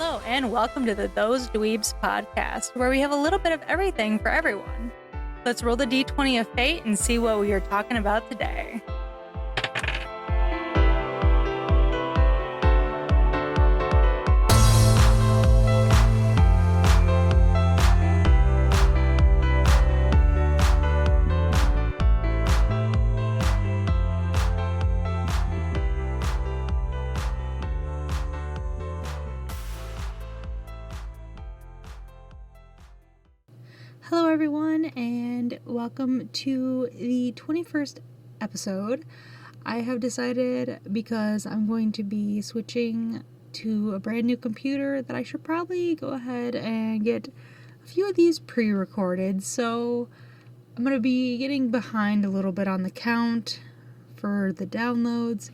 Hello, and welcome to the Those Dweebs podcast, where we have a little bit of everything for everyone. Let's roll the d20 of fate and see what we are talking about today. Hello everyone, and welcome to the 21st episode. I have decided, because I'm going to be switching to a brand new computer, that I should probably go ahead and get a few of these pre-recorded. So I'm going to be getting behind a little bit on the count for the downloads,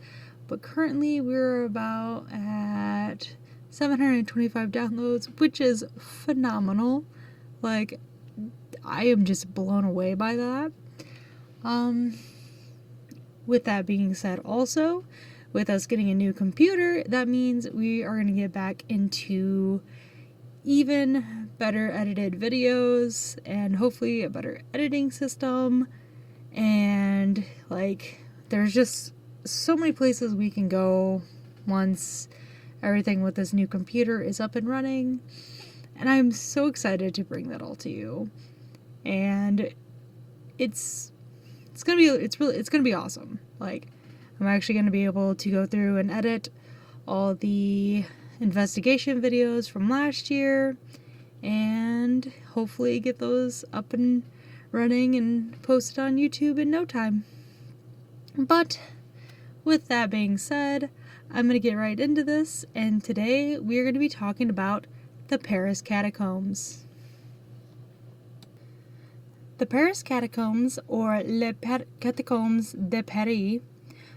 but currently we're about at 725 downloads, which is phenomenal. I am just blown away by that. With that being said, also, with us getting a new computer, that means we are going to get back into even better edited videos and hopefully a better editing system. And there's just so many places we can go once everything with this new computer is up and running. And I'm so excited to bring that all to you. And it's gonna be awesome. I'm actually gonna be able to go through and edit all the investigation videos from last year and hopefully get those up and running and posted on YouTube in no time. But with that being said, I'm gonna get right into this, and today we're gonna be talking about the Paris Catacombs. The Paris Catacombs, or Les Catacombs de Paris,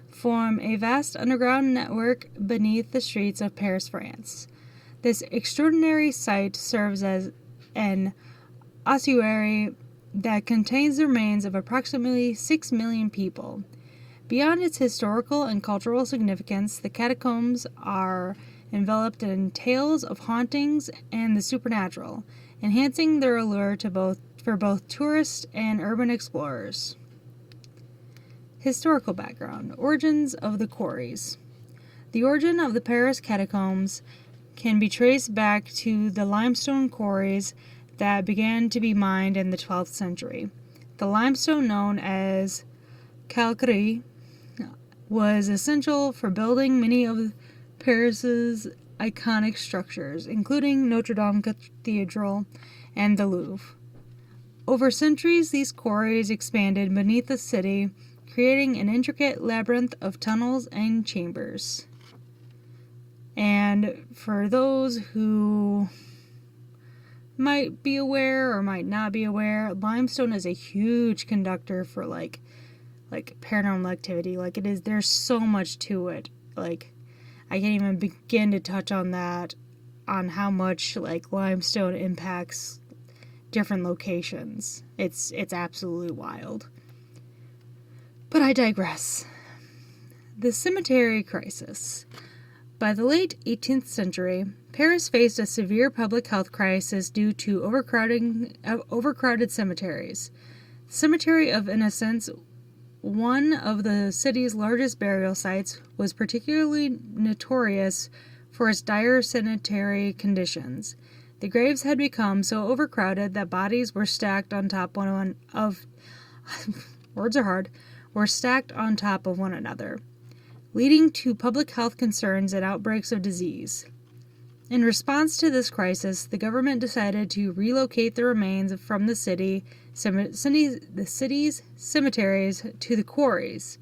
form a vast underground network beneath the streets of Paris, France. This extraordinary site serves as an ossuary that contains the remains of approximately 6 million people. Beyond its historical and cultural significance, the catacombs are enveloped in tales of hauntings and the supernatural, enhancing their allure for both tourists and urban explorers. Historical background. Origins of the quarries. The origin of the Paris Catacombs can be traced back to the limestone quarries that began to be mined in the 12th century. The limestone, known as calcaire, was essential for building many of Paris's iconic structures, including Notre Dame Cathedral and the Louvre. Over centuries, these quarries expanded beneath the city, creating an intricate labyrinth of tunnels and chambers. And for those who might be aware or might not be aware, limestone is a huge conductor for paranormal activity. There's so much to it. I can't even begin to touch on that, on how much limestone impacts different locations. It's absolutely wild. But I digress. The cemetery crisis. By the late 18th century, Paris faced a severe public health crisis due to overcrowded cemeteries. The Cemetery of Innocents, one of the city's largest burial sites, was particularly notorious for its dire sanitary conditions. The graves had become so overcrowded that bodies were stacked on top were stacked on top of one another, leading to public health concerns and outbreaks of disease. In response to this crisis, the government decided to relocate the remains from the city's cemeteries to the quarries,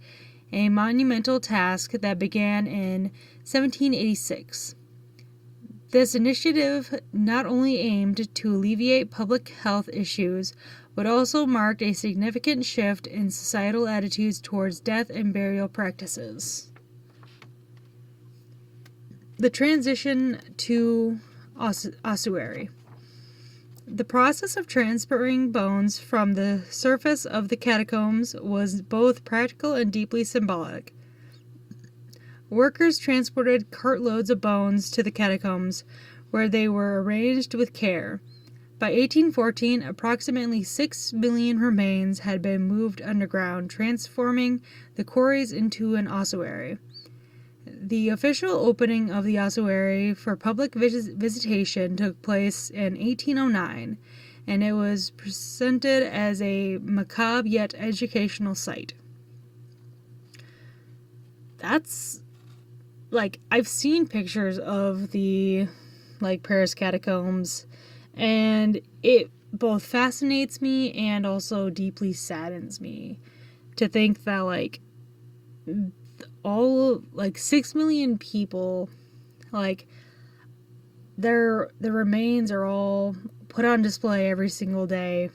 a monumental task that began in 1786. This initiative not only aimed to alleviate public health issues, but also marked a significant shift in societal attitudes towards death and burial practices. The transition to ossuary. The process of transferring bones from the surface of the catacombs was both practical and deeply symbolic. Workers transported cartloads of bones to the catacombs, where they were arranged with care. By 1814, approximately 6 million remains had been moved underground, transforming the quarries into an ossuary. The official opening of the ossuary for public visitation took place in 1809, and it was presented as a macabre yet educational site. That's, like, I've seen pictures of the, like, Paris Catacombs, and it both fascinates me and also deeply saddens me to think that, like, all, like, 6 million people, like, their remains are all put on display every single day,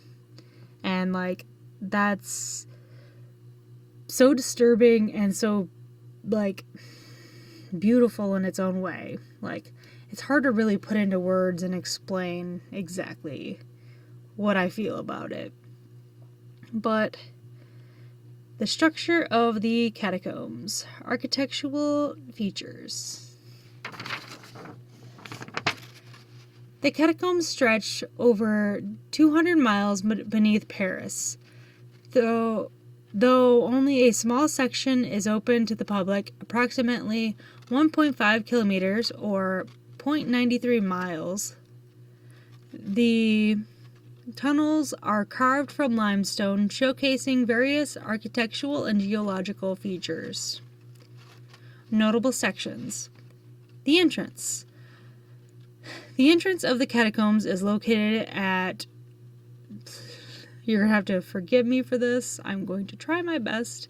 and, like, that's so disturbing and so, like, beautiful in its own way. Like, it's hard to really put into words and explain exactly what I feel about it. But the structure of the catacombs, architectural features. The catacombs stretch over 200 miles beneath Paris, though only a small section is open to the public, approximately 1.5 kilometers or 0.93 miles. The tunnels are carved from limestone, showcasing various architectural and geological features. Notable sections. The entrance. The entrance of the catacombs is located at... You're going to have to forgive me for this. I'm going to try my best.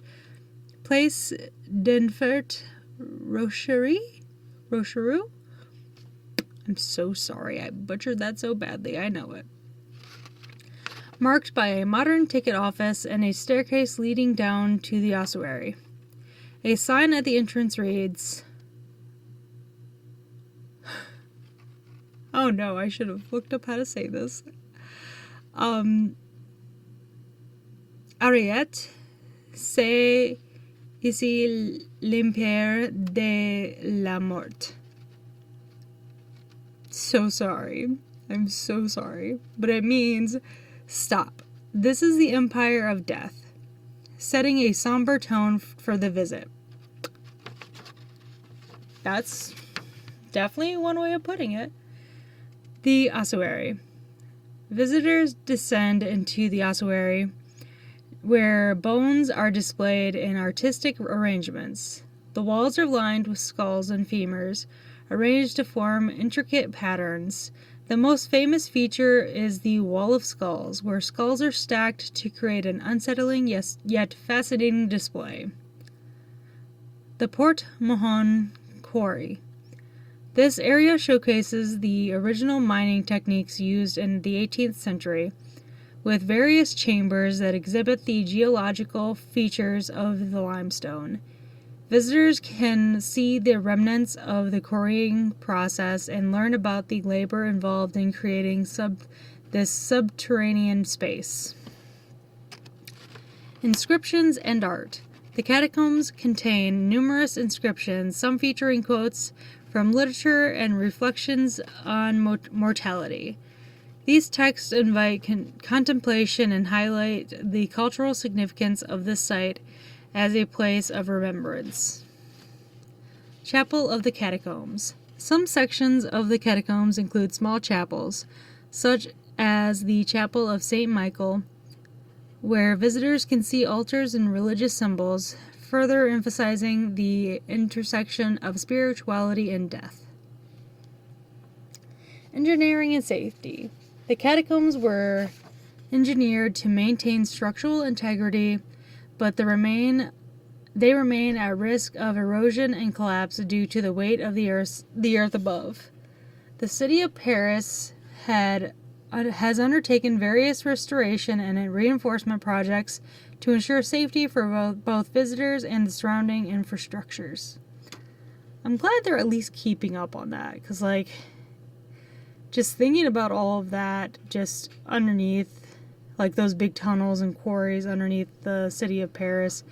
Place d'Enfert Rochereau? I'm so sorry. I butchered that so badly. I know it. Marked by a modern ticket office and a staircase leading down to the ossuary. A sign at the entrance reads... Oh no, I should have looked up how to say this. Ariette, c'est ici l'Empire de la Mort. So sorry. I'm so sorry. But it means, stop. This is the Empire of Death, setting a somber tone for the visit. That's definitely one way of putting it. The ossuary. Visitors descend into the ossuary, where bones are displayed in artistic arrangements. The walls are lined with skulls and femurs, arranged to form intricate patterns. The most famous feature is the Wall of Skulls, where skulls are stacked to create an unsettling yet fascinating display. The Port Mahon Quarry. This area showcases the original mining techniques used in the 18th century, with various chambers that exhibit the geological features of the limestone. Visitors can see the remnants of the quarrying process and learn about the labor involved in creating this subterranean space. Inscriptions and art. The catacombs contain numerous inscriptions, some featuring quotes from literature and reflections on mortality. These texts invite contemplation and highlight the cultural significance of this site as a place of remembrance. Chapel of the Catacombs. Some sections of the catacombs include small chapels, such as the Chapel of St. Michael, where visitors can see altars and religious symbols, further emphasizing the intersection of spirituality and death. Engineering and safety. The catacombs were engineered to maintain structural integrity, but they remain at risk of erosion and collapse due to the weight of the earth above. The city of Paris has undertaken various restoration and reinforcement projects to ensure safety for both visitors and the surrounding infrastructures. I'm glad they're at least keeping up on that, because, like, just thinking about all of that just underneath, like those big tunnels and quarries underneath the city of Paris,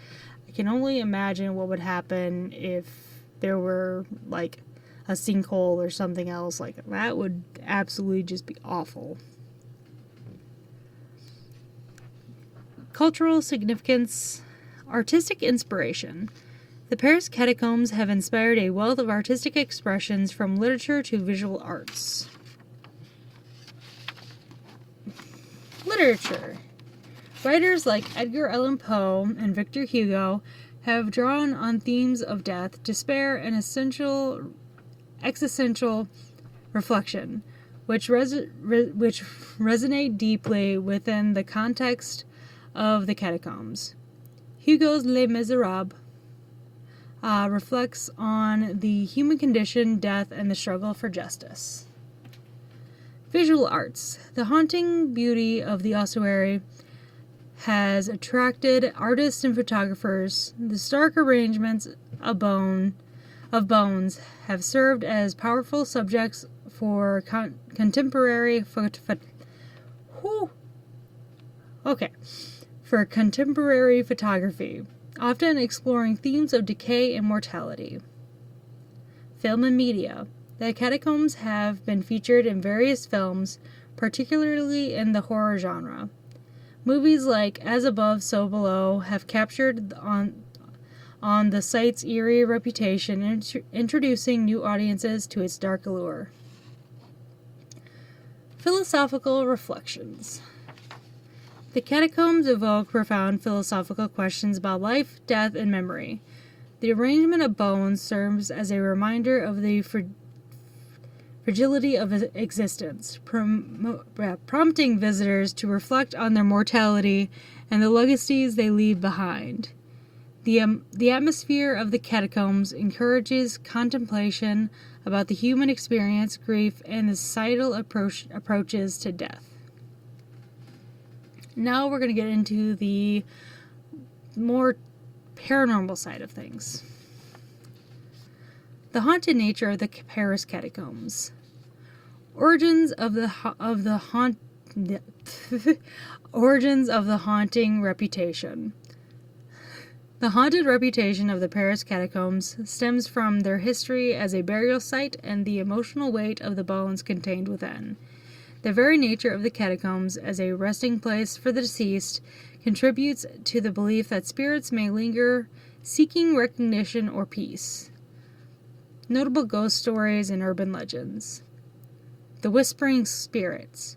I can only imagine what would happen if there were, like, a sinkhole or something else. Like, that would absolutely just be awful. Cultural significance, artistic inspiration. The Paris Catacombs have inspired a wealth of artistic expressions from literature to visual arts. Literature. Writers like Edgar Allan Poe and Victor Hugo have drawn on themes of death, despair, and existential reflection, which resonate deeply within the context of the catacombs. Hugo's Les Miserables reflects on the human condition, death, and the struggle for justice. Visual arts. The haunting beauty of the ossuary has attracted artists and photographers. The stark arrangements of bones have served as powerful subjects for contemporary photography, often exploring themes of decay and mortality. Film and media. The catacombs have been featured in various films, particularly in the horror genre. Movies like As Above, So Below have captured on the site's eerie reputation, introducing new audiences to its dark allure. Philosophical reflections. The catacombs evoke profound philosophical questions about life, death, and memory. The arrangement of bones serves as a reminder of the fragility of existence, prompting visitors to reflect on their mortality and the legacies they leave behind. The atmosphere of the catacombs encourages contemplation about the human experience, grief, and the societal approaches to death. Now we're going to get into the more paranormal side of things. The haunted nature of the Paris Catacombs. Origins of the haunting reputation. The haunted reputation of the Paris Catacombs stems from their history as a burial site and the emotional weight of the bones contained within. The very nature of the catacombs as a resting place for the deceased contributes to the belief that spirits may linger, seeking recognition or peace. Notable ghost stories and urban legends. The whispering spirits.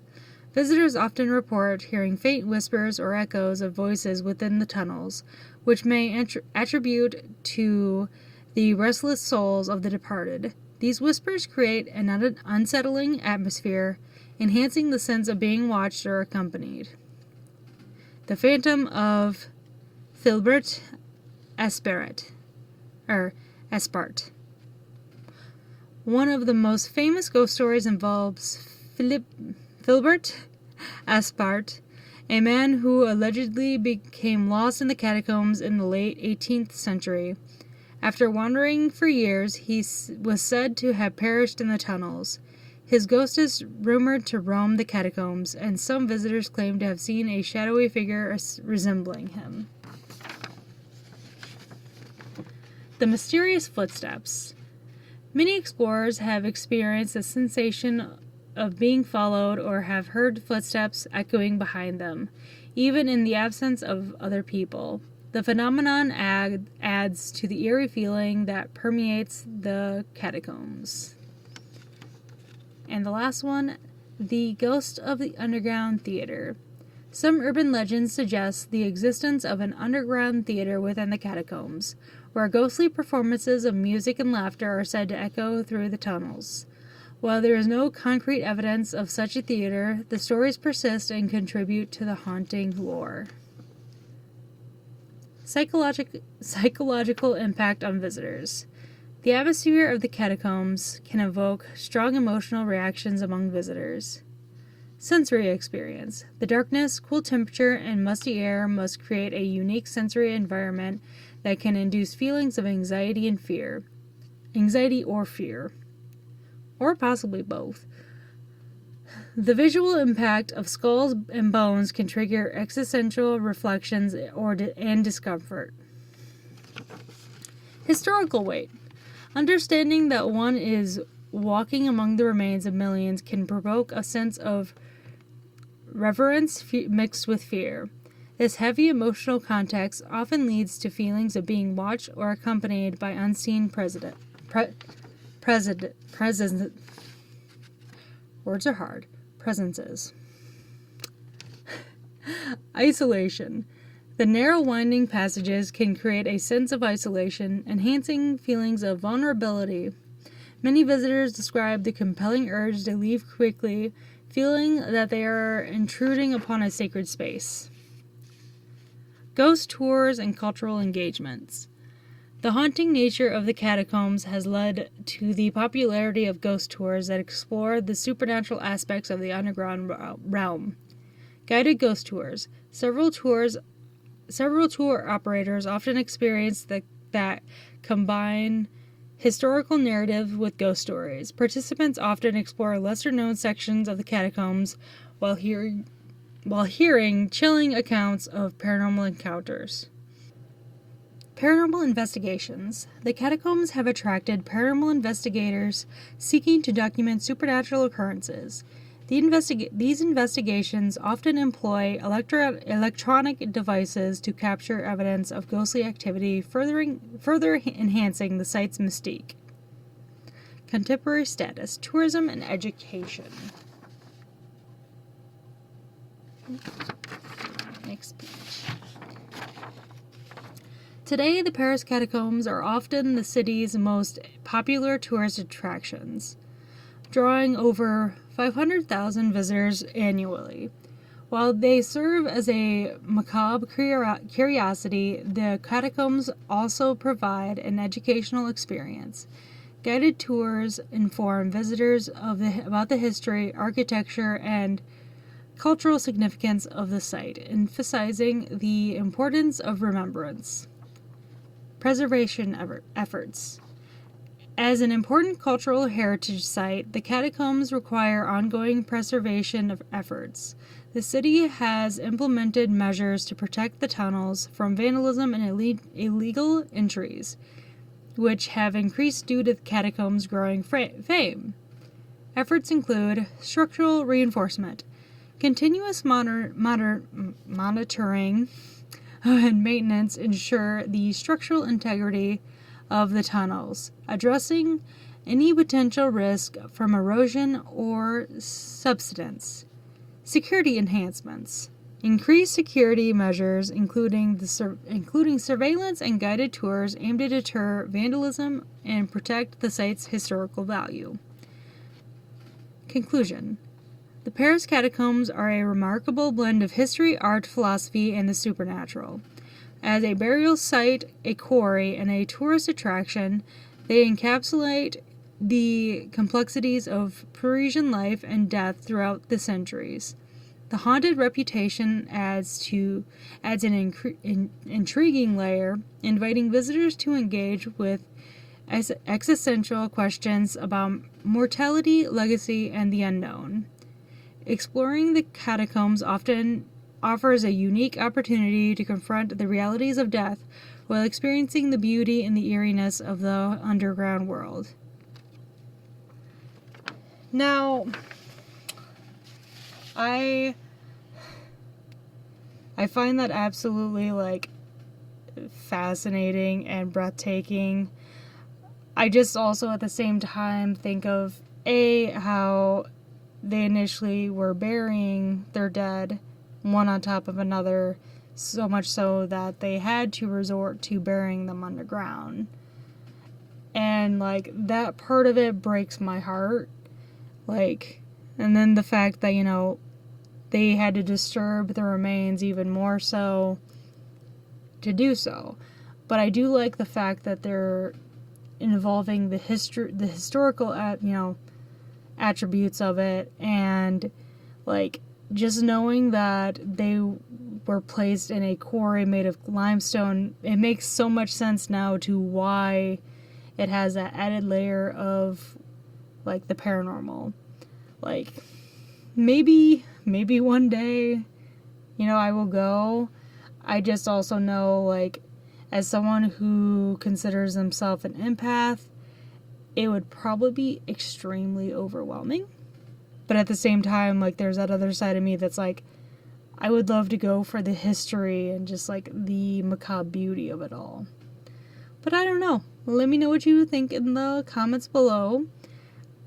Visitors often report hearing faint whispers or echoes of voices within the tunnels, which may attribute to the restless souls of the departed. These whispers create an unsettling atmosphere, enhancing the sense of being watched or accompanied. The Phantom of Philbert Espart. One of the most famous ghost stories involves Philbert Espart, a man who allegedly became lost in the catacombs in the late 18th century. After wandering for years, he was said to have perished in the tunnels. His ghost is rumored to roam the catacombs, and some visitors claim to have seen a shadowy figure resembling him. The mysterious footsteps. Many explorers have experienced the sensation of being followed or have heard footsteps echoing behind them, even in the absence of other people. The phenomenon adds to the eerie feeling that permeates the catacombs. And the last one, the ghost of the underground theater. Some urban legends suggest the existence of an underground theater within the catacombs, where ghostly performances of music and laughter are said to echo through the tunnels. While there is no concrete evidence of such a theater, the stories persist and contribute to the haunting lore. Psychological impact on visitors. The atmosphere of the catacombs can evoke strong emotional reactions among visitors. Sensory experience. The darkness, cool temperature, and musty air must create a unique sensory environment that can induce feelings of anxiety or fear, or possibly both. The visual impact of skulls and bones can trigger existential reflections and discomfort. Historical weight. Understanding that one is walking among the remains of millions can provoke a sense of reverence mixed with fear. This heavy emotional context often leads to feelings of being watched or accompanied by unseen presence. Words are hard. Presences. Isolation. The narrow winding passages can create a sense of isolation, enhancing feelings of vulnerability. Many visitors describe the compelling urge to leave quickly, feeling that they are intruding upon a sacred space. Ghost tours and cultural engagements. The haunting nature of the catacombs has led to the popularity of ghost tours that explore the supernatural aspects of the underground realm. Guided ghost tours. Several tour operators often experience that combine historical narrative with ghost stories. Participants often explore lesser-known sections of the catacombs while hearing chilling accounts of paranormal encounters. Paranormal investigations. The catacombs have attracted paranormal investigators seeking to document supernatural occurrences. These investigations often employ electronic devices to capture evidence of ghostly activity, further enhancing the site's mystique. Contemporary status, tourism, and education. Next page. Today, the Paris Catacombs are often the city's most popular tourist attractions, drawing over 500,000 visitors annually. While they serve as a macabre curiosity, the catacombs also provide an educational experience. Guided tours inform visitors about the history, architecture, and cultural significance of the site, emphasizing the importance of remembrance. Preservation efforts. As an important cultural heritage site, the catacombs require ongoing preservation efforts. The city has implemented measures to protect the tunnels from vandalism and illegal entries, which have increased due to the catacombs' growing fame. Efforts include structural reinforcement, continuous monitoring and maintenance ensure the structural integrity of the tunnels, addressing any potential risk from erosion or subsidence. Security enhancements. Increased security measures, including surveillance and guided tours, aim to deter vandalism and protect the site's historical value. Conclusion. The Paris Catacombs are a remarkable blend of history, art, philosophy, and the supernatural. As a burial site, a quarry, and a tourist attraction, they encapsulate the complexities of Parisian life and death throughout the centuries. The haunted reputation adds an intriguing layer, inviting visitors to engage with existential questions about mortality, legacy, and the unknown. Exploring the catacombs often offers a unique opportunity to confront the realities of death while experiencing the beauty and the eeriness of the underground world. Now, I find that absolutely fascinating and breathtaking. I just also at the same time think of how they initially were burying their dead one on top of another, so much so that they had to resort to burying them underground. And that part of it breaks my heart. And then the fact that, they had to disturb the remains even more so to do so. But I do like the fact that they're involving the historical attributes of it, and just knowing that they were placed in a quarry made of limestone, it makes so much sense now to why it has that added layer of the paranormal. Maybe one day I will go. I just also know as someone who considers himself an empath it would probably be extremely overwhelming. But at the same time, like, there's that other side of me that's like, I would love to go for the history and just, like, the macabre beauty of it all. But I don't know. Let me know what you think in the comments below.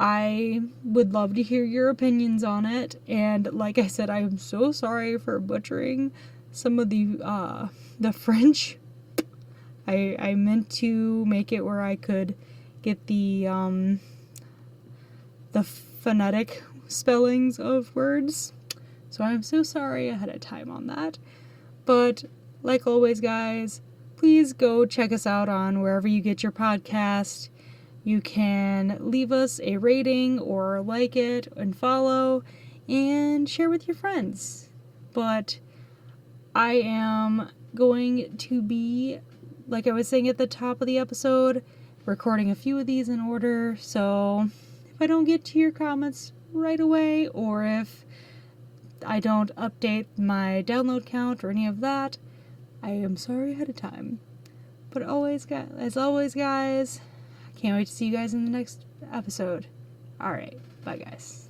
I would love to hear your opinions on it. And like I said, I am so sorry for butchering some of the French. I meant to make it where I could get the phonetic spellings of words. So I'm so sorry ahead of time on that. But like always, guys, please go check us out on wherever you get your podcast. You can leave us a rating or like it and follow and share with your friends. But I am going to be, like I was saying at the top of the episode, recording a few of these in order. So if I don't get to your comments right away, or if I don't update my download count or any of that, I am sorry ahead of time. But as always, guys, I can't wait to see you guys in the next episode. Alright, bye guys.